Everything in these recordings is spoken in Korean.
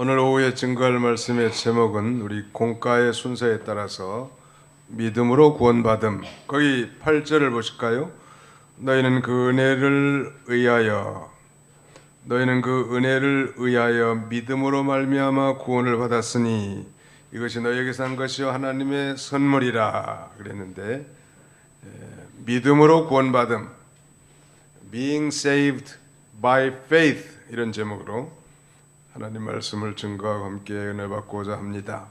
오늘 오후에 증거할 말씀의 제목은 우리 공과의 순서에 따라서 믿음으로 구원받음. 거기 8절을 보실까요? 너희는 그 은혜를 의하여 믿음으로 말미암아 구원을 받았으니 이것이 너희에게서 난 것이요 하나님의 선물이라 그랬는데, 믿음으로 구원받음, being saved by faith, 이런 제목으로 하나님 말씀을 증거하고 함께 은혜 받고자 합니다.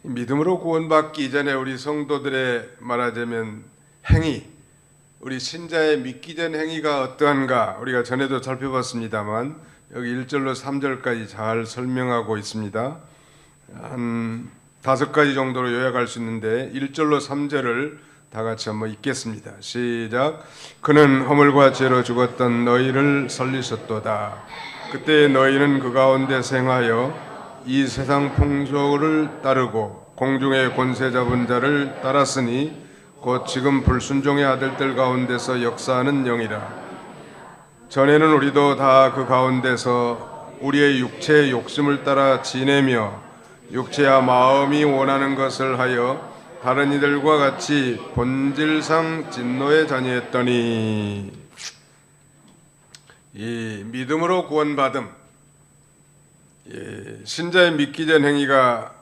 믿음으로 구원받기 이전에 우리 성도들의 말하자면 행위, 우리 신자의 믿기 전 행위가 어떠한가 우리가 전에도 살펴봤습니다만 여기 1절로 3절까지 잘 설명하고 있습니다. 한 5가지 정도로 요약할 수 있는데 1절로 3절을 다 같이 한번 읽겠습니다. 시작. 그는 허물과 죄로 죽었던 너희를 살리셨도다. 그때 너희는 그 가운데 생하여 이 세상 풍속을 따르고 공중의 권세 잡은 자를 따랐으니 곧 지금 불순종의 아들들 가운데서 역사하는 영이라. 전에는 우리도 다 그 가운데서 우리의 육체의 욕심을 따라 지내며 육체와 마음이 원하는 것을 하여 다른 이들과 같이 본질상 진노의 자녀였더니, 이 믿음으로 구원받음, 신자의 믿기 전 행위가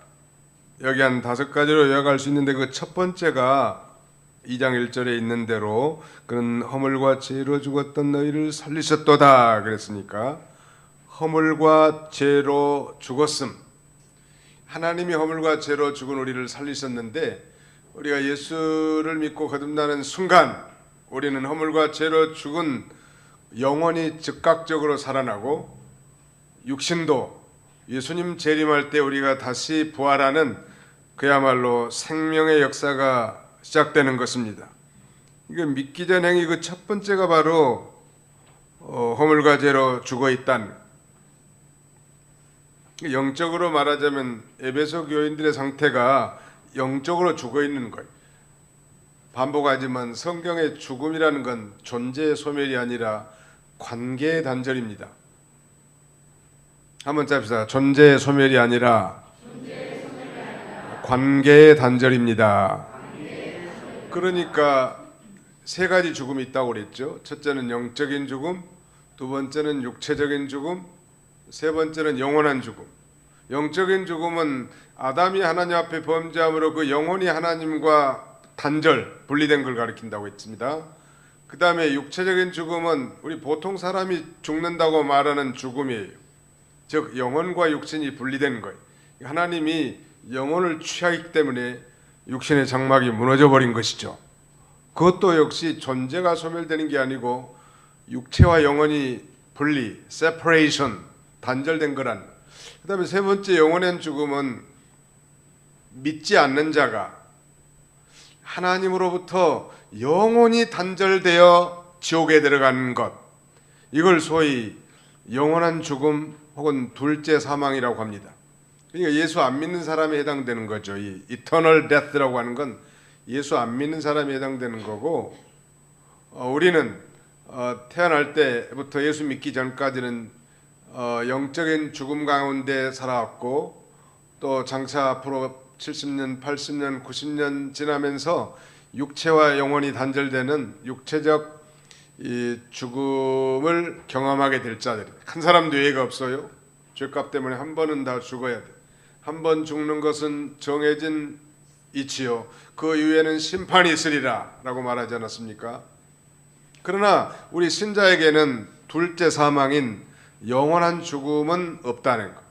여기 한 5가지로 요약할 수 있는데 그 첫 번째가 2장 1절에 있는 대로 그는 허물과 죄로 죽었던 너희를 살리셨도다 그랬으니까 허물과 죄로 죽었음, 하나님이 허물과 죄로 죽은 우리를 살리셨는데 우리가 예수를 믿고 거듭나는 순간 우리는 허물과 죄로 죽은 영혼이 즉각적으로 살아나고 육신도 예수님 재림할 때 우리가 다시 부활하는 그야말로 생명의 역사가 시작되는 것입니다. 이거 믿기 전 행위 그 첫 번째가 바로 허물과 죄로 죽어 있다는, 영적으로 말하자면 에베소 교인들의 상태가 영적으로 죽어 있는 거예요. 반복하지만 성경의 죽음이라는 건 존재의 소멸이 아니라 관계의 단절입니다. 한번 짭시다. 존재의 소멸이 아니라 관계의 단절입니다. 그러니까 3가지 죽음이 있다고 그랬죠. 첫째는 영적인 죽음, 두 번째는 육체적인 죽음, 세 번째는 영원한 죽음. 영적인 죽음은 아담이 하나님 앞에 범죄함으로 그 영혼이 하나님과 단절, 분리된 걸 가리킨다고 했습니다. 그 다음에 육체적인 죽음은 우리 보통 사람이 죽는다고 말하는 죽음이에요. 즉 영혼과 육신이 분리된 거예요. 하나님이 영혼을 취하기 때문에 육신의 장막이 무너져 버린 것이죠. 그것도 역시 존재가 소멸되는 게 아니고 육체와 영혼이 분리, separation, 단절된 거란. 그 다음에 세 번째 영원한 죽음은 믿지 않는 자가 하나님으로부터 영원히 단절되어 지옥에 들어가는 것, 이걸 소위 영원한 죽음 혹은 둘째 사망이라고 합니다. 그러니까 예수 안 믿는 사람에 해당되는 거죠. 이 eternal death라고 하는 건 예수 안 믿는 사람에 해당되는 거고, 우리는 태어날 때부터 예수 믿기 전까지는 영적인 죽음 가운데 살아왔고, 또 장차 앞으로 70년, 80년, 90년 지나면서 육체와 영혼이 단절되는 육체적 이 죽음을 경험하게 될 자들이, 한 사람도 예외가 없어요. 죄값 때문에 한 번은 다 죽어야 돼. 한 번 죽는 것은 정해진 이치요 그 이후에는 심판이 있으리라 라고 말하지 않았습니까? 그러나 우리 신자에게는 둘째 사망인 영원한 죽음은 없다는 것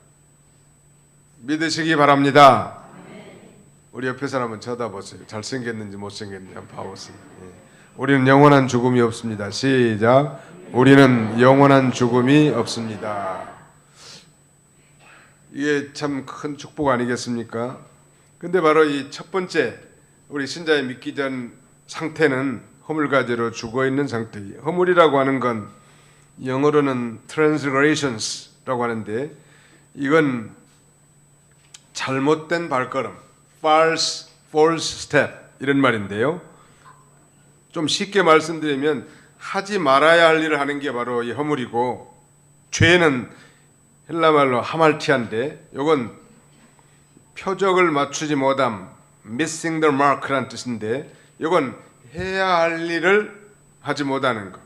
믿으시기 바랍니다. 우리 옆에 사람은 쳐다보세요. 잘생겼는지 못생겼는지 한번 봐보세요. 우리는 영원한 죽음이 없습니다. 시작. 우리는 영원한 죽음이 없습니다. 이게 참 큰 축복 아니겠습니까? 근데 바로 이 첫 번째 우리 신자의 믿기 전 상태는 허물과 죄로 죽어 있는 상태예요. 허물이라고 하는 건 영어로는 transgressions라고 하는데 이건 잘못된 발걸음, false step 이런 말인데요. 좀 쉽게 말씀드리면 하지 말아야 할 일을 하는 게 바로 이 허물이고, 죄는 헬라말로 하말티아인데 요건 표적을 맞추지 못함, missing the mark라는 뜻인데 요건 해야 할 일을 하지 못하는 것.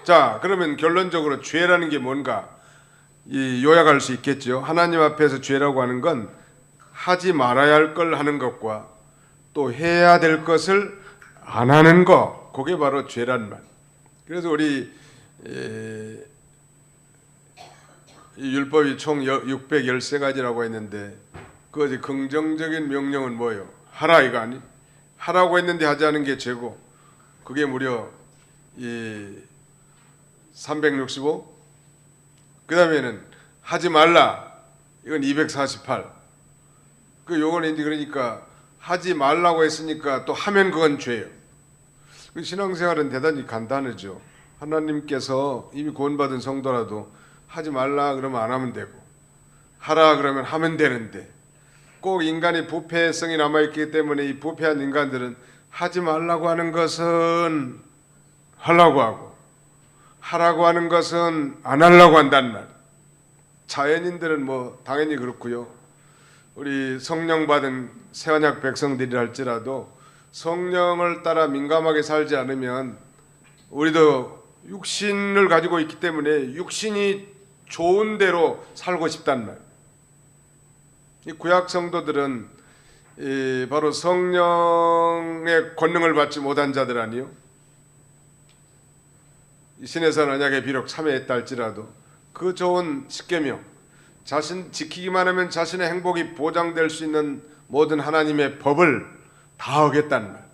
자, 그러면 결론적으로 죄라는 게 뭔가 요약할 수 있겠죠. 하나님 앞에서 죄라고 하는 건 하지 말아야 할 걸 하는 것과 또 해야 될 것을 안 하는 것, 그게 바로 죄란 말. 그래서 우리 이 율법이 총 613가지라고 했는데 그 긍정적인 명령은 뭐예요? 하라 이거 아니? 하라고 했는데 하지 않은 게 죄고 그게 무려 365. 그 다음에는 하지 말라 이건 248. 그 요거는 이제 그러니까 하지 말라고 했으니까 또 하면 그건 죄예요. 신앙생활은 대단히 간단하죠. 하나님께서 이미 구원받은 성도라도 하지 말라 그러면 안 하면 되고 하라 그러면 하면 되는데 꼭 인간의 부패성이 남아있기 때문에 이 부패한 인간들은 하지 말라고 하는 것은 하려고 하고 하라고 하는 것은 안 하려고 한다는 말. 자연인들은 뭐 당연히 그렇고요. 우리 성령 받은 새언약 백성들이라 할지라도 성령을 따라 민감하게 살지 않으면 우리도 육신을 가지고 있기 때문에 육신이 좋은 대로 살고 싶단 말. 이 구약 성도들은 바로 성령의 권능을 받지 못한 자들 아니요. 신의 언약에 비록 참여했다 할지라도 그 좋은 십계명 자신 지키기만 하면 자신의 행복이 보장될 수 있는 모든 하나님의 법을 다 어겼다는 말.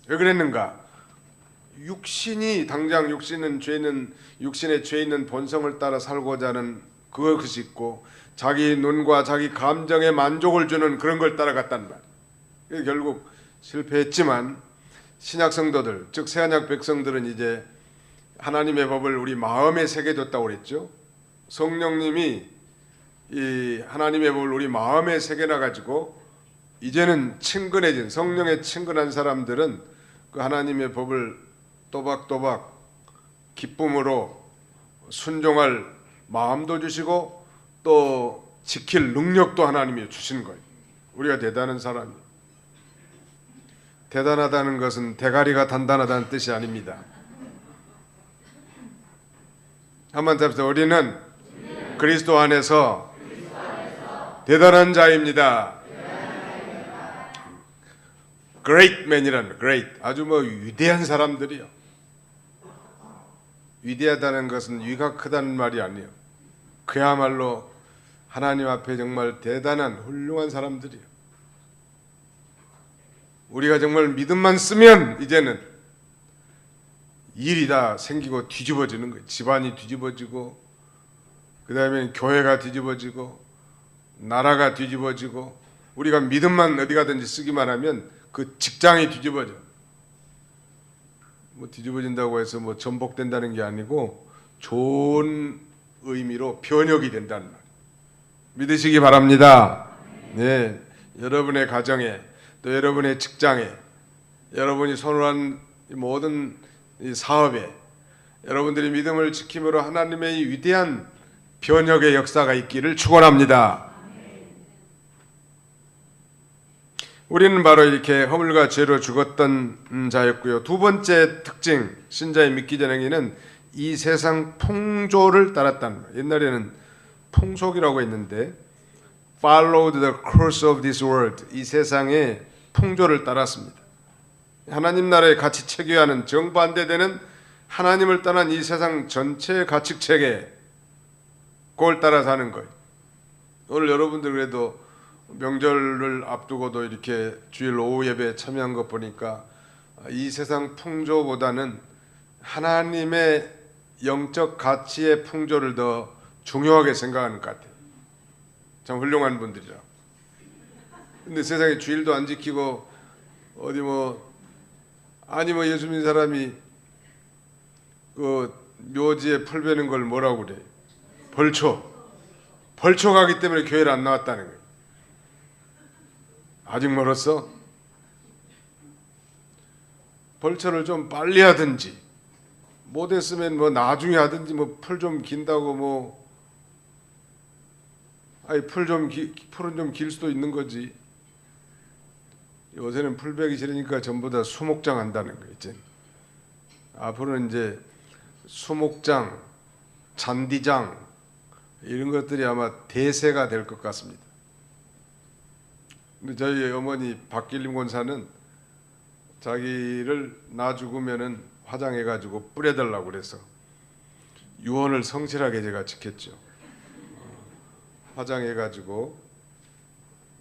왜 그랬는가? 육신이 당장 육신의 죄 있는 본성을 따라 살고자 하는 그것이 있고 자기 눈과 자기 감정에 만족을 주는 그런 걸 따라갔단 말. 결국 실패했지만 신약 성도들 즉 새언약 백성들은 이제 하나님의 법을 우리 마음에 새겨뒀다고 그랬죠. 성령님이 이 하나님의 법을 우리 마음에 새겨놔 가지고 이제는 친근해진 성령에 친근한 사람들은 그 하나님의 법을 또박또박 기쁨으로 순종할 마음도 주시고 또 지킬 능력도 하나님이 주신 거예요. 우리가 대단한 사람이에요. 대단하다는 것은 대가리가 단단하다는 뜻이 아닙니다. 한번 답시다. 우리는 그리스도 안에서 대단한 자입니다. Great man이라는 great 아주 뭐 위대한 사람들이요. 위대하다는 것은 위가 크다는 말이 아니에요. 그야말로 하나님 앞에 정말 대단한 훌륭한 사람들이에요. 우리가 정말 믿음만 쓰면 이제는 일이 다 생기고 뒤집어지는 거예요. 집안이 뒤집어지고 그 다음에 교회가 뒤집어지고 나라가 뒤집어지고 우리가 믿음만 어디 가든지 쓰기만 하면 그 직장이 뒤집어져. 뭐 뒤집어진다고 해서 뭐 전복된다는 게 아니고 좋은 의미로 변혁이 된다는 말. 믿으시기 바랍니다. 네, 여러분의 가정에 또 여러분의 직장에 여러분이 손을한 모든 이 사업에 여러분들이 믿음을 지킴으로 하나님의 위대한 변혁의 역사가 있기를 축원합니다. 우리는 바로 이렇게 허물과 죄로 죽었던 자였고요. 두 번째 특징, 신자의 믿기 전행에는 이 세상 풍조를 따랐다는 거예요. 옛날에는 풍속이라고 했는데 followed the course of this world, 이 세상의 풍조를 따랐습니다. 하나님 나라의 가치 체계와는 정반대되는 하나님을 떠난 이 세상 전체의 가치 체계, 그걸 따라 사는 거예요. 오늘 여러분들 그래도 명절을 앞두고도 이렇게 주일 오후 예배에 참여한 것 보니까 이 세상 풍조보다는 하나님의 영적 가치의 풍조를 더 중요하게 생각하는 것 같아요. 참 훌륭한 분들이라. 근데 세상에 주일도 안 지키고 어디 아니 예수 믿는 사람이 그 묘지에 풀 베는 걸 뭐라고 그래? 벌초 가기 때문에 교회를 안 나왔다는 거예요. 아직 멀었어? 벌초를 좀 빨리 하든지 못했으면 나중에 하든지 풀 좀 긴다고 아니 풀은 좀 길 수도 있는 거지. 요새는 풀 베기 싫으니까 전부 다 수목장 한다는 거 있지. 앞으로는 이제 수목장, 잔디장 이런 것들이 아마 대세가 될 것 같습니다. 근데 저희 어머니 박길림 권사는 자기를 나 죽으면은 화장해가지고 뿌려달라고 그래서 유언을 성실하게 제가 지켰죠. 화장해가지고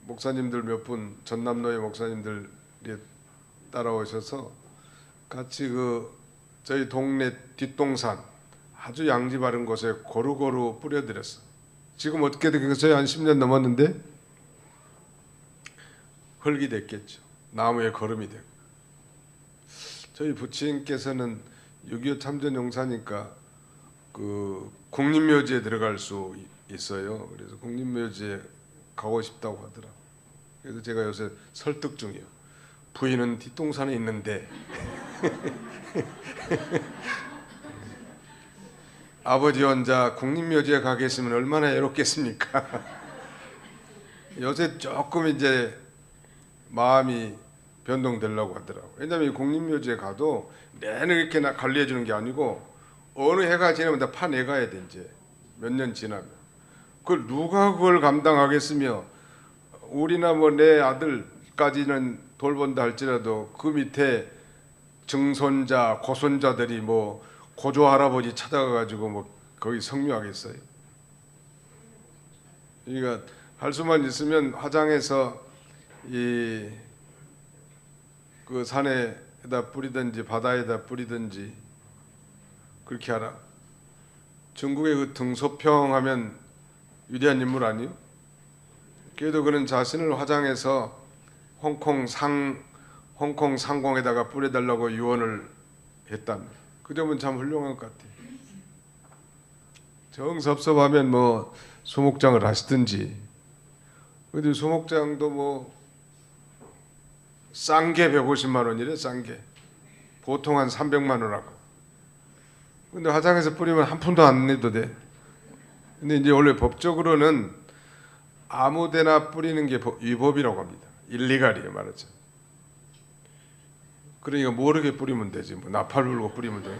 목사님들 몇 분, 전남로의 목사님들이 따라오셔서 같이 저희 동네 뒷동산 아주 양지 바른 곳에 고루고루 뿌려드렸어. 지금 어떻게 되겠어요? 한 10년 넘었는데 흙이 됐겠죠. 나무에 거름이 되고. 저희 부친께서는 6.25 참전 용사니까 국립묘지에 들어갈 수 있어요. 그래서 국립묘지에 가고 싶다고 하더라. 그래서 제가 요새 설득 중이에요. 부인은 뒷동산에 있는데 아버지 혼자 국립묘지에 가 계시면 얼마나 외롭겠습니까? 요새 조금 이제 마음이 변동되려고 하더라고요. 왜냐하면 국립묘지에 가도 내내 이렇게 관리해 주는 게 아니고 어느 해가 지나면 다 파내가야 돼. 이제 몇 년 지나면 그걸 누가 그걸 감당하겠으며, 우리나 뭐 내 아들까지는 돌본다 할지라도 그 밑에 증손자 고손자들이 뭐 고조 할아버지 찾아가가지고 뭐 거기 성묘하겠어요. 그러니까 할 수만 있으면 화장해서 그 산에다 뿌리든지 바다에다 뿌리든지 그렇게 하라. 중국의 그 등소평 하면 위대한 인물 아니요? 그래도 그는 자신을 화장해서 홍콩 상공에다가 뿌려달라고 유언을 했다며. 그 점은 참 훌륭한 것 같아요. 정 섭섭하면 뭐 수목장을 하시든지. 근데 수목장도 뭐 싼 게 150만 원이래. 싼 게 보통 한 300만 원하고. 근데 화장해서 뿌리면 한 푼도 안 내도 돼. 근데 이제 원래 법적으로는 아무데나 뿌리는 게 위법이라고 합니다. 일리갈이에요, 말하자. 그러니까 모르게 뿌리면 되지. 뭐 나팔 불고 뿌리면 돼.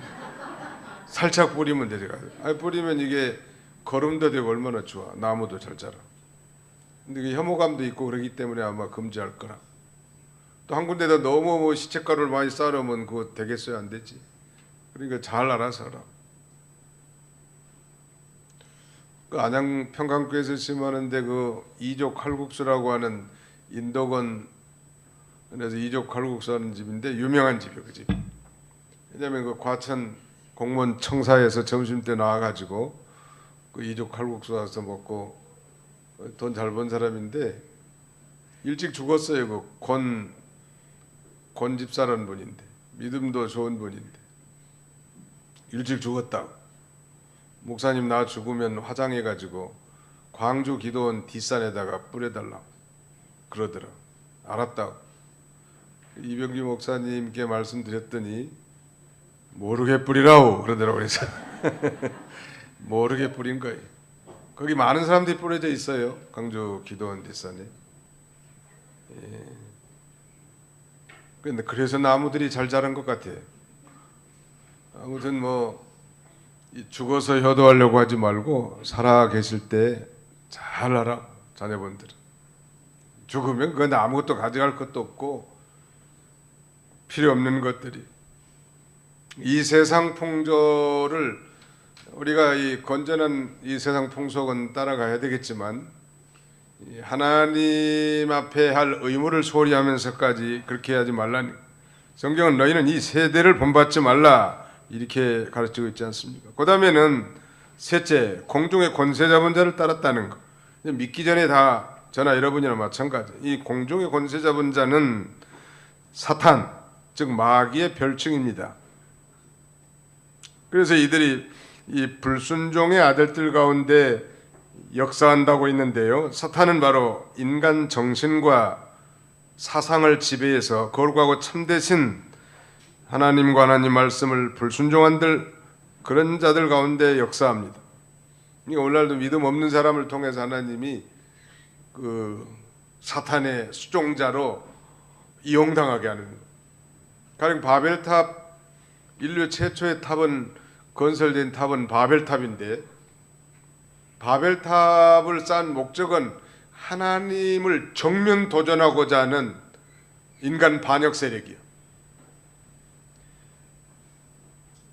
살짝 뿌리면 되지. 아니 뿌리면 이게 거름도 되고 얼마나 좋아. 나무도 잘 자라. 근데 그 혐오감도 있고 그러기 때문에 아마 금지할 거라. 또 한 군데다 너무 뭐 시체가루를 많이 쌓아놓으면 그거 되겠어요? 안 되지. 그러니까 잘 알아서 하라. 그 안양 평강교에서 심하는데 그 이족 칼국수라고 하는 인도건, 그래서 이족 칼국수 하는 집인데 유명한 집이에요, 그 집. 왜냐하면 그 과천 공무원 청사에서 점심 때 나와가지고 그 이족 칼국수 와서 먹고 돈 잘 번 사람인데 일찍 죽었어요. 그 권 집사라는 분인데 믿음도 좋은 분인데 일찍 죽었다고. 목사님 나 죽으면 화장해가지고 광주 기도원 뒷산에다가 뿌려달라고 그러더라. 알았다고. 이병기 목사님께 말씀드렸더니 모르게 뿌리라고 그러더라고. 그래서 모르게 뿌린 거예요. 거기 많은 사람들이 뿌려져 있어요. 광주 기도원 뒷산에. 그래서 나무들이 잘 자란 것 같아요. 아무튼 뭐 죽어서 효도하려고 하지 말고 살아 계실 때 잘하라. 자녀분들은 죽으면 그건 아무것도 가져갈 것도 없고 필요 없는 것들이. 이 세상 풍조를 우리가 이 건전한 이 세상 풍속은 따라가야 되겠지만 하나님 앞에 할 의무를 소홀히 하면서까지 그렇게 하지 말라니. 성경은 너희는 이 세대를 본받지 말라 이렇게 가르치고 있지 않습니까? 그 다음에는 셋째, 공중의 권세 잡은 자를 따랐다는 것. 믿기 전에 다 저나 여러분이나 마찬가지. 이 공중의 권세 잡은 자는 사탄, 즉 마귀의 별칭입니다. 그래서 이들이 이 불순종의 아들들 가운데 역사한다고 있는데요. 사탄은 바로 인간 정신과 사상을 지배해서 거룩하고 참되신 하나님과 하나님 말씀을 불순종한 그런 자들 가운데 역사합니다. 오늘날도 믿음 없는 사람을 통해서 하나님이 그 사탄의 수종자로 이용당하게 하는 거예요. 가령 바벨탑, 인류 최초의 탑은 건설된 탑은 바벨탑인데 바벨탑을 쌓은 목적은 하나님을 정면 도전하고자 하는 인간 반역 세력이요.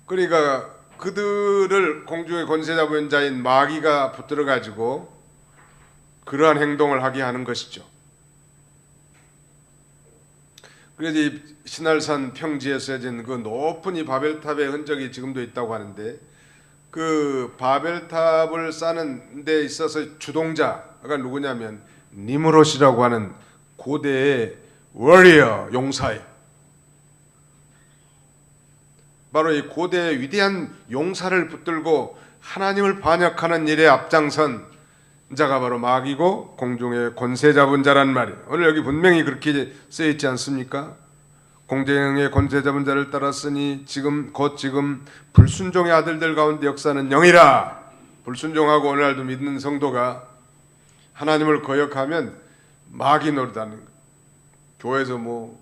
그러니까 그들을 공중의 권세 잡은 자인 마귀가 붙들어 가지고 그러한 행동을 하게 하는 것이죠. 그래서 이 신할산 평지에 쓰여진 그 높은 이 바벨탑의 흔적이 지금도 있다고 하는데 그 바벨탑을 쌓는 데 있어서 주동자가 누구냐면 니므롯이라고 하는 고대의 워리어 용사예요. 바로 이 고대의 위대한 용사를 붙들고 하나님을 반역하는 일에 앞장선 자가 바로 마귀고 공중의 권세 잡은 자란 말이에요. 오늘 여기 분명히 그렇게 쓰여 있지 않습니까? 공중의 권세 잡은 자를 따랐으니 지금 불순종의 아들들 가운데 역사는 영이라. 불순종하고 오늘날도 믿는 성도가 하나님을 거역하면 마귀 노릇하는 거예요. 교회에서 뭐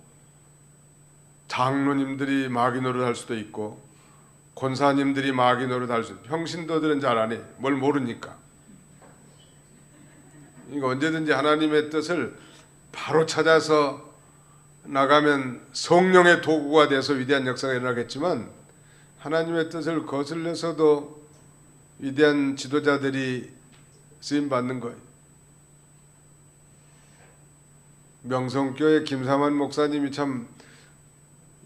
장로님들이 마귀 노릇할 수도 있고 권사님들이 마귀 노릇할 수도 있고 평신도들은 잘 안 해. 뭘 모르니까. 그러니까 언제든지 하나님의 뜻을 바로 찾아서 나가면 성령의 도구가 돼서 위대한 역사가 일어나겠지만 하나님의 뜻을 거슬려서도 위대한 지도자들이 쓰임받는 거예요. 명성교회 김삼환 목사님이 참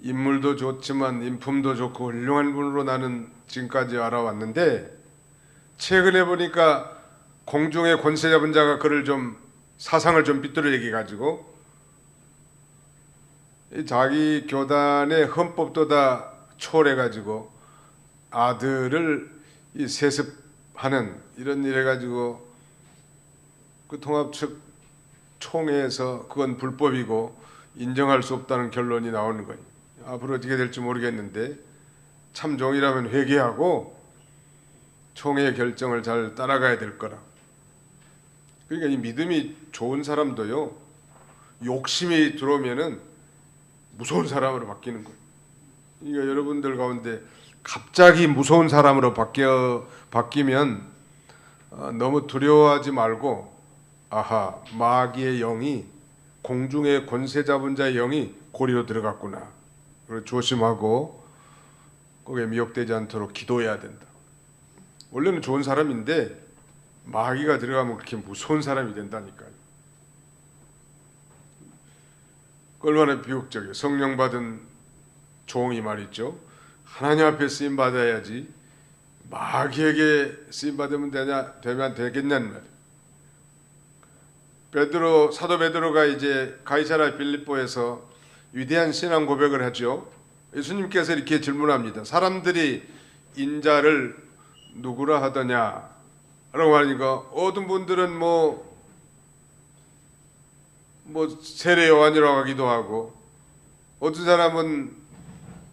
인물도 좋지만 인품도 좋고 훌륭한 분으로 나는 지금까지 알아왔는데 최근에 보니까 공중의 권세 잡은 자가 그를 좀 사상을 좀 삐뚤어 얘기해 가지고 자기 교단의 헌법보다 초월해 가지고 아들을 이 세습하는 이런 일 해가지고 그 통합 측 총회에서 그건 불법이고 인정할 수 없다는 결론이 나오는 거예요. 앞으로 어떻게 될지 모르겠는데 참종이라면 회개하고 총회의 결정을 잘 따라가야 될 거라. 그러니까 이 믿음이 좋은 사람도요 욕심이 들어오면은 무서운 사람으로 바뀌는 거예요. 그러니까 여러분들 가운데 갑자기 무서운 사람으로 바뀌면 너무 두려워하지 말고 아하 마귀의 영이 공중의 권세 잡은 자의 영이 고리로 들어갔구나. 그리고 조심하고 거기에 미혹되지 않도록 기도해야 된다. 원래는 좋은 사람인데 마귀가 들어가면 그렇게 무서운 사람이 된다니까요. 얼마나 비극적이에요. 성령 받은 종이 말이죠. 하나님 앞에 쓰임 받아야지 마귀에게 쓰임 받으면 되면 되겠냐는 말이에요. 사도 베드로가 이제 가이사랴 빌립보에서 위대한 신앙 고백을 하죠. 예수님께서 이렇게 질문합니다. 사람들이 인자를 누구라 하더냐? 라고 하니까 어떤 분들은 뭐 세례 요한이라고 하기도 하고 어떤 사람은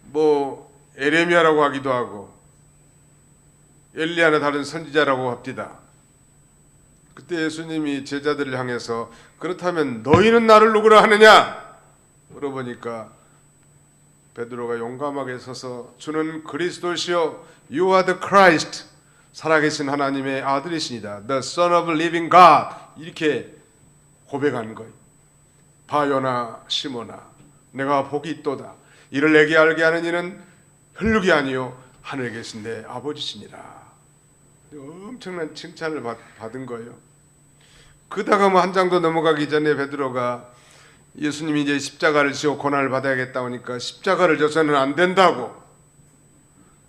뭐 에레미야라고 하기도 하고 엘리야나 다른 선지자라고 합디다. 그때 예수님이 제자들을 향해서 그렇다면 너희는 나를 누구라 하느냐? 물어보니까 베드로가 용감하게 서서 주는 그리스도시요 You are the Christ 살아계신 하나님의 아들이시니다. The Son of Living God 이렇게 고백하는 거예요. 바요나 시모나 내가 복이 있도다. 이를 내게 알게 하는 이는 혈육이 아니요 하늘에 계신 내 아버지시니라. 엄청난 칭찬을 받은 거예요. 그다가 뭐 한 장도 넘어가기 전에 베드로가 예수님이 이제 십자가를 지고 고난을 받아야겠다 하니까 십자가를 져서는 안 된다고.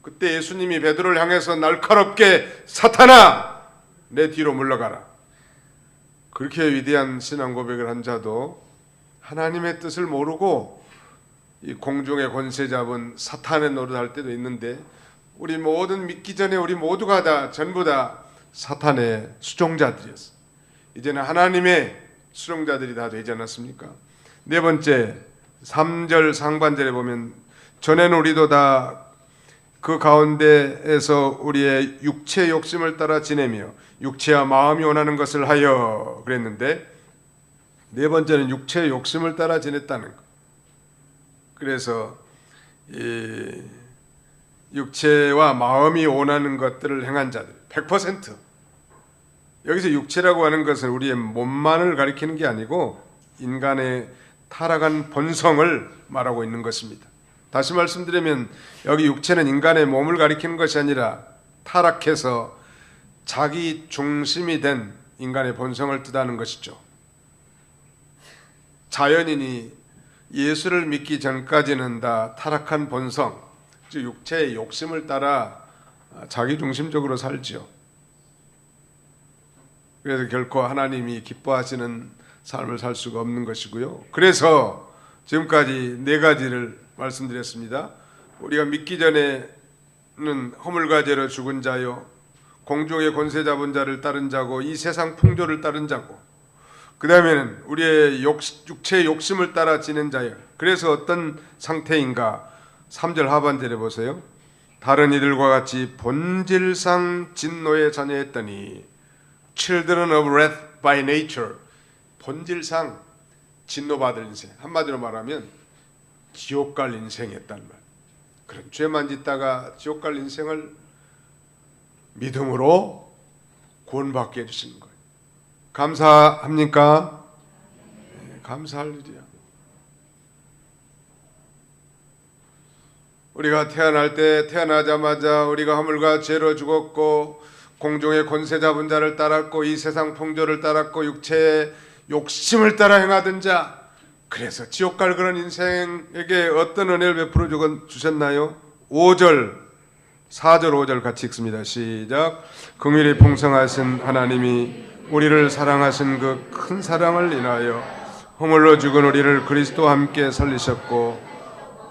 그때 예수님이 베드로를 향해서 날카롭게 사탄아 내 뒤로 물러가라. 그렇게 위대한 신앙 고백을 한 자도 하나님의 뜻을 모르고 이 공중의 권세 잡은 사탄의 노릇할 때도 있는데 우리 모든 믿기 전에 우리 모두가 다 전부 다 사탄의 수종자들이었어요. 이제는 하나님의 수종자들이 다 되지 않았습니까? 네 번째 3절 상반절에 보면 전에는 우리도 다 그 가운데에서 우리의 육체 욕심을 따라 지내며 육체와 마음이 원하는 것을 하여 그랬는데 네 번째는 육체의 욕심을 따라 지냈다는 것. 그래서 이 육체와 마음이 원하는 것들을 행한 자들 100%. 여기서 육체라고 하는 것은 우리의 몸만을 가리키는 게 아니고 인간의 타락한 본성을 말하고 있는 것입니다. 다시 말씀드리면 여기 육체는 인간의 몸을 가리키는 것이 아니라 타락해서 자기 중심이 된 인간의 본성을 뜻하는 것이죠. 자연인이 예수를 믿기 전까지는 다 타락한 본성, 즉 육체의 욕심을 따라 자기 중심적으로 살지요. 그래서 결코 하나님이 기뻐하시는 삶을 살 수가 없는 것이고요. 그래서 지금까지 네 가지를 말씀드렸습니다. 우리가 믿기 전에는 허물과 죄로 죽은 자요, 공중의 권세 잡은 자를 따른 자고, 이 세상 풍조를 따른 자고, 그 다음에는 우리의 육체의 욕심을 따라 지는 자요. 그래서 어떤 상태인가? 3절 하반절에 보세요. 다른 이들과 같이 본질상 진노의 자녀였더니 Children of wrath by nature. 본질상 진노받을 인생, 한마디로 말하면 지옥 갈 인생이었단 말. 그런 죄만 짓다가 지옥 갈 인생을 믿음으로 구원받게 해주시는 거예요. 감사합니까? 네, 감사할 일이야. 우리가 태어날 때 태어나자마자 우리가 허물과 죄로 죽었고 공중의 권세 잡은 자를 따랐고 이 세상 풍조를 따랐고 육체의 욕심을 따라 행하던 자, 그래서 지옥 갈 그런 인생에게 어떤 은혜를 베풀어 주셨나요? 5절, 4절, 5절 같이 읽습니다. 시작. 긍휼이 풍성하신 하나님이 우리를 사랑하신 그 큰 사랑을 인하여 허물로 죽은 우리를 그리스도와 함께 살리셨고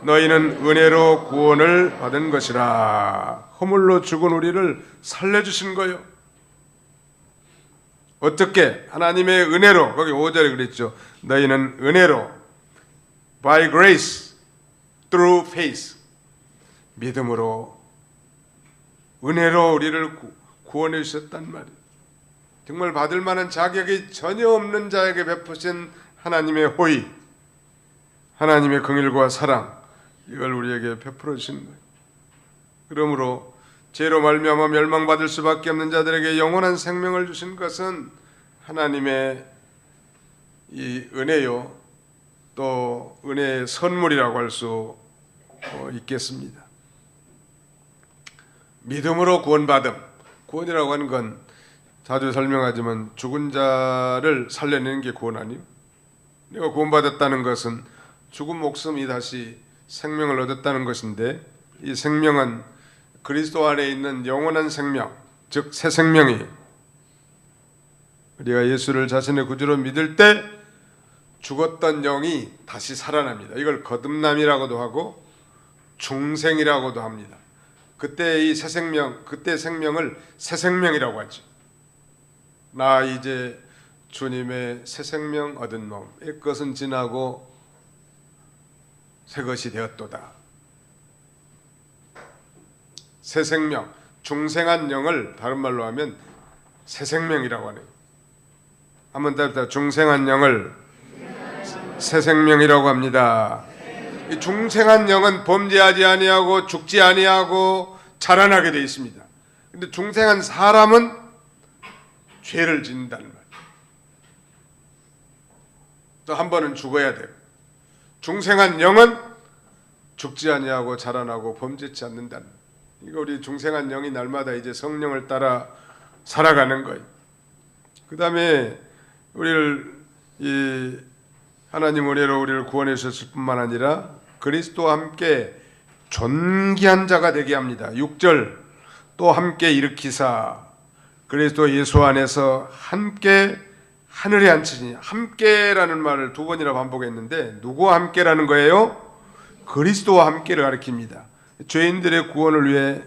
너희는 은혜로 구원을 받은 것이라. 허물로 죽은 우리를 살려주신 거예요. 어떻게? 하나님의 은혜로. 거기 5절에 그랬죠. 너희는 은혜로 by grace through faith, 믿음으로 은혜로 우리를 구원해 주셨단 말이에요. 정말 받을 만한 자격이 전혀 없는 자에게 베푸신 하나님의 호의, 하나님의 긍휼과 사랑, 이걸 우리에게 베풀어 주시는 거예요. 그러므로 죄로 말미암아 멸망받을 수밖에 없는 자들에게 영원한 생명을 주신 것은 하나님의 이 은혜요, 또 은혜의 선물이라고 할 수 있겠습니다. 믿음으로 구원받음. 구원이라고 하는 건 자주 설명하지만 죽은 자를 살려내는 게 구원 아니에요? 내가 구원받았다는 것은 죽은 목숨이 다시 생명을 얻었다는 것인데, 이 생명은 그리스도 안에 있는 영원한 생명, 즉 새 생명이, 우리가 예수를 자신의 구주로 믿을 때 죽었던 영이 다시 살아납니다. 이걸 거듭남이라고도 하고 중생이라고도 합니다. 그때 이 새 생명, 그때 생명을 새 생명이라고 하죠. 나 이제 주님의 새 생명 얻은 놈, 옛 것은 지나고 새 것이 되었도다. 새 생명, 중생한 영을 다른 말로 하면 새 생명이라고 하네요. 한번 더 해봅시다. 중생한 영을 새 생명이라고 합니다. 이 중생한 영은 범죄하지 아니하고 죽지 아니하고 자라나게 되어 있습니다. 근데 중생한 사람은 죄를 짓는다는 말. 또 한 번은 죽어야 돼요. 중생한 영은 죽지 아니하고 자라나고 범죄치 않는다는 말. 이거 우리 중생한 영이 날마다 이제 성령을 따라 살아가는 거예요. 그 다음에 우리를 이 하나님 은혜로 우리를 구원해 주셨을 뿐만 아니라 그리스도와 함께 존귀한 자가 되게 합니다. 6절, 또 함께 일으키사 그리스도 예수 안에서 함께 하늘에 앉히시니, 함께라는 말을 두 번이나 반복했는데 누구와 함께라는 거예요? 그리스도와 함께를 가리킵니다. 죄인들의 구원을 위해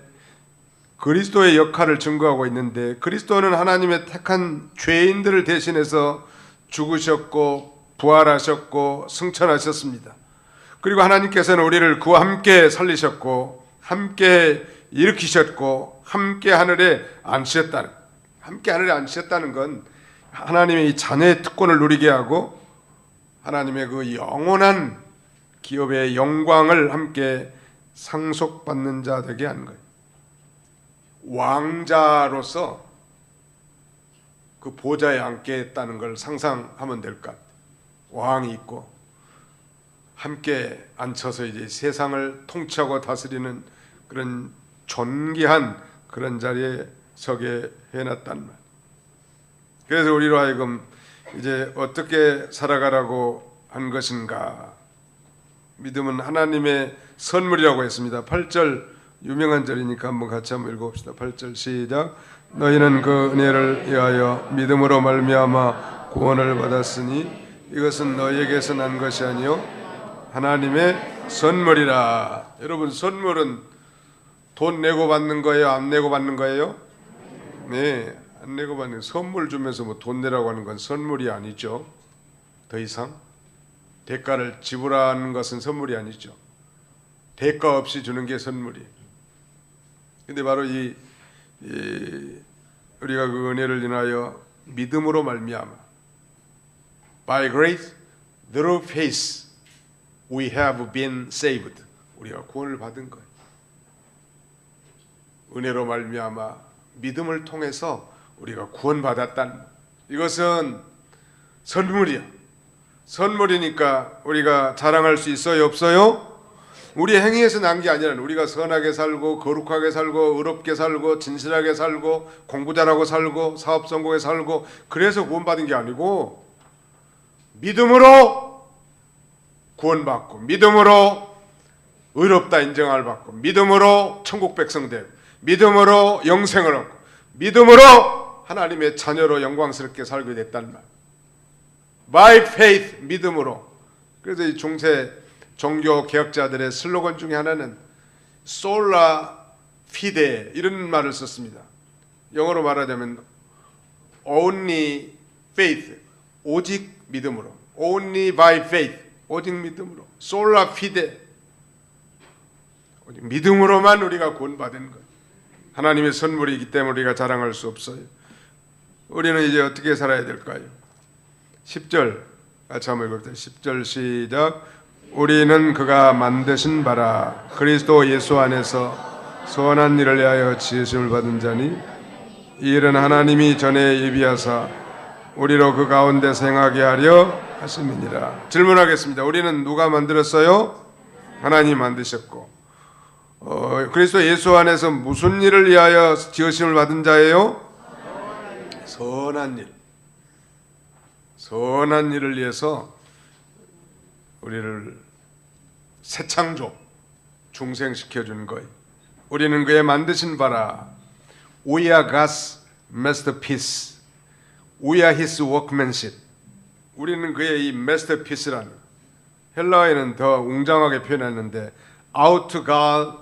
그리스도의 역할을 증거하고 있는데, 그리스도는 하나님의 택한 죄인들을 대신해서 죽으셨고 부활하셨고 승천하셨습니다. 그리고 하나님께서는 우리를 그와 함께 살리셨고 함께 일으키셨고 함께 하늘에 앉히셨다는, 함께 하늘에 앉히셨다는 건 하나님의 이 자녀의 특권을 누리게 하고 하나님의 그 영원한 기업의 영광을 함께 상속받는 자 되게 하는 거예요. 왕자로서 그 보좌에 앉겠다는 걸 상상하면 될 것 같아요. 왕이 있고 함께 앉혀서 이제 세상을 통치하고 다스리는 그런 존귀한 그런 자리에 서게 해놨단 말. 그래서 우리로 하여금 이제 어떻게 살아가라고 한 것인가? 믿음은 하나님의 선물이라고 했습니다. 8절 유명한 절이니까 한번 같이 한번 읽어봅시다. 8절 시작. 너희는 그 은혜를 위하여 믿음으로 말미암아 구원을 받았으니 이것은 너희에게서 난 것이 아니요 하나님의 선물이라. 여러분, 선물은 돈 내고 받는 거예요? 안 내고 받는 거예요? 네, 안 내고 받는. 선물 주면서 뭐 돈 내라고 하는 건 선물이 아니죠. 더 이상 대가를 지불하는 것은 선물이 아니죠. 대가 없이 주는 게 선물이에요. 근데 바로 우리가 그 은혜를 인하여 믿음으로 말미암아 by grace through faith we have been saved. 우리가 구원을 받은 거예요. 은혜로 말미암아 믿음을 통해서 우리가 구원받았단. 이것은 선물이야. 선물이니까 우리가 자랑할 수 있어요, 없어요? 우리 행위에서 난 게 아니라 우리가 선하게 살고 거룩하게 살고 의롭게 살고 진실하게 살고 공부 잘하고 살고 사업 성공해 살고 그래서 구원받은 게 아니고 믿음으로 구원받고 믿음으로 의롭다 인정을 받고 믿음으로 천국 백성 되고 믿음으로 영생을 얻고 믿음으로 하나님의 자녀로 영광스럽게 살게 됐단 말. By faith, 믿음으로. 그래서 이 중세 종교 개혁자들의 슬로건 중에 하나는 sola fide 이런 말을 썼습니다. 영어로 말하자면 only faith, 오직 믿음으로. Only by faith, 오직 믿음으로. sola fide, 오직 믿음으로만 우리가 구원받은 것. 하나님의 선물이기 때문에 우리가 자랑할 수 없어요. 우리는 이제 어떻게 살아야 될까요? 10절 같이 한번 읽어봅시다. 10절 시작. 우리는 그가 만드신 바라 그리스도 예수 안에서 선한 일을 위하여 지으심을 받은 자니 이 일은 하나님이 전에 예비하사 우리로 그 가운데 행하게 하려 하심이니라. 질문하겠습니다. 우리는 누가 만들었어요? 하나님 만드셨고 그리스도 예수 안에서 무슨 일을 위하여 지으심을 받은 자예요? 선한 일. 선한 일을 위해서 우리를 새 창조, 중생시켜준 거예요. 우리는 그의 만드신 바라. We are God's masterpiece. We are His workmanship. 우리는 그의 이 masterpiece라는, 헬라어에는 더 웅장하게 표현했는데 out God,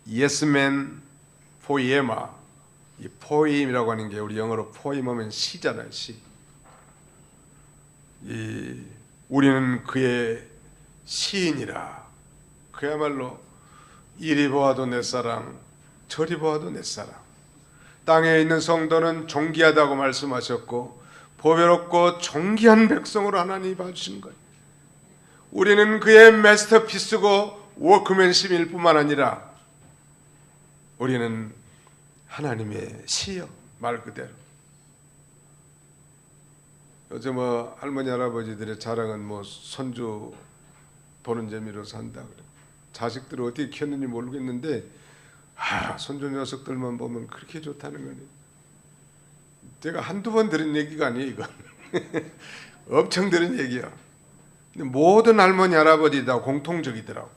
yes man, poema. 이 poem이라고 하는 게 우리 영어로 poem 하면 시잖아요, 시. 우리는 그의 시인이라. 그야말로 이리 보아도 내 사랑, 저리 보아도 내 사랑. 땅에 있는 성도는 존귀하다고 말씀하셨고 보배롭고 존귀한 백성으로 하나님이 봐주신 거예요. 우리는 그의 마스터피스고 워크맨십일 뿐만 아니라 우리는 하나님의 시요, 말 그대로. 요즘 뭐 할머니 할아버지들의 자랑은 뭐 손주 보는 재미로 산다 그래. 자식들을 어떻게 키웠는지 모르겠는데 손주 녀석들만 보면 그렇게 좋다는 거니. 제가 한두 번 들은 얘기가 아니에요, 이건. 엄청 들은 얘기야. 근데 모든 할머니 할아버지 다 공통적이더라고.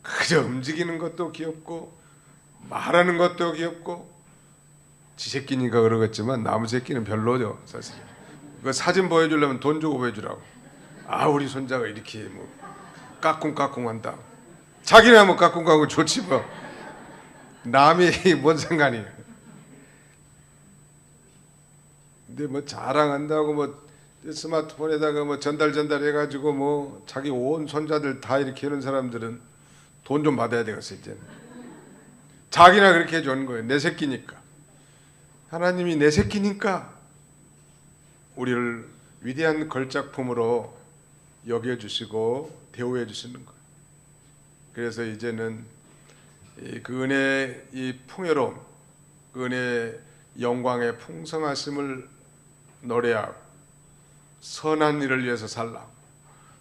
그저 움직이는 것도 귀엽고 말하는 것도 귀엽고, 지 새끼니까 그러겠지만 나무 새끼는 별로죠, 사실. 그 사진 보여주려면 돈 주고 보여주라고. 우리 손자가 이렇게 뭐 까꿍까꿍한다. 자기네 뭐 까꿍까꿍 좋지 뭐. 남이 뭔 상관이에요. 근데 뭐 자랑한다고 뭐 스마트폰에다가 뭐 전달해가지고 뭐 자기 온 손자들 다 이렇게 하는 사람들은 돈 좀 받아야 되겠어 이제는. 자기나 그렇게 해주는 거예요. 내 새끼니까. 하나님이 내 새끼니까 우리를 위대한 걸작품으로 여겨주시고 대우해 주시는 거예요. 그래서 이제는 그 은혜의 이 풍요로움, 그 은혜의 영광의 풍성하심을 노래하고 선한 일을 위해서 살라고,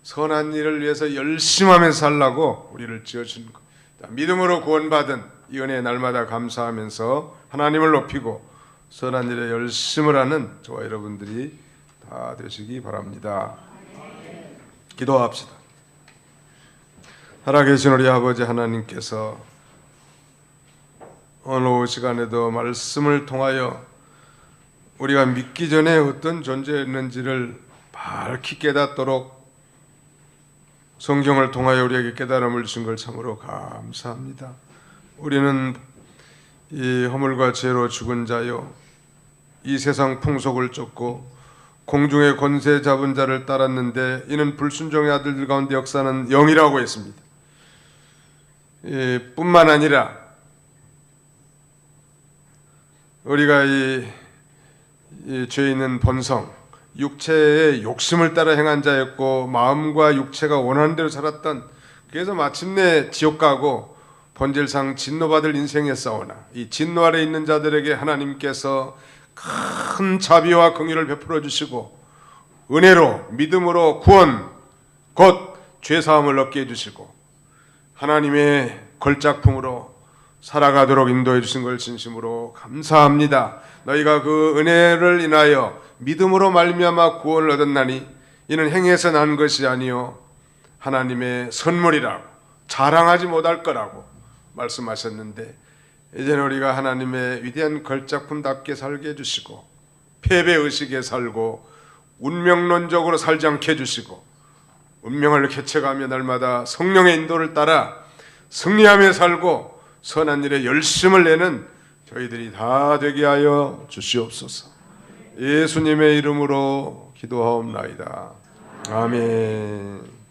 선한 일을 위해서 열심하며 살라고 우리를 지어준 것. 믿음으로 구원받은 이 은혜에 날마다 감사하면서 하나님을 높이고 선한 일에 열심을 하는 저와 여러분들이 다 되시기 바랍니다. 기도합시다. 살아계신 우리 아버지 하나님께서 어느 시간에도 말씀을 통하여 우리가 믿기 전에 어떤 존재였는지를 밝히 깨닫도록 성경을 통하여 우리에게 깨달음을 주신 걸 참으로 감사합니다. 우리는 이 허물과 죄로 죽은 자요, 이 세상 풍속을 쫓고 공중의 권세 잡은 자를 따랐는데 이는 불순종의 아들들 가운데 역사는 영이라고 했습니다. 뿐만 아니라 우리가 이 죄 있는 본성, 육체의 욕심을 따라 행한 자였고 마음과 육체가 원하는 대로 살았던, 그래서 마침내 지옥 가고 본질상 진노받을 인생에 싸우나 이 진노 아래 있는 자들에게 하나님께서 큰 자비와 긍휼을 베풀어 주시고 은혜로 믿음으로 구원 곧 죄사함을 얻게 해주시고 하나님의 걸작품으로 살아가도록 인도해 주신 걸 진심으로 감사합니다. 너희가 그 은혜를 인하여 믿음으로 말미암아 구원을 얻었나니 이는 행해서 난 것이 아니요 하나님의 선물이라고, 자랑하지 못할 거라고 말씀하셨는데, 이제는 우리가 하나님의 위대한 걸작품답게 살게 해주시고 패배의식에 살고 운명론적으로 살지 않게 해주시고 운명을 개척하며 날마다 성령의 인도를 따라 승리하며 살고 선한 일에 열심을 내는 저희들이 다 되게 하여 주시옵소서. 예수님의 이름으로 기도하옵나이다. 아멘.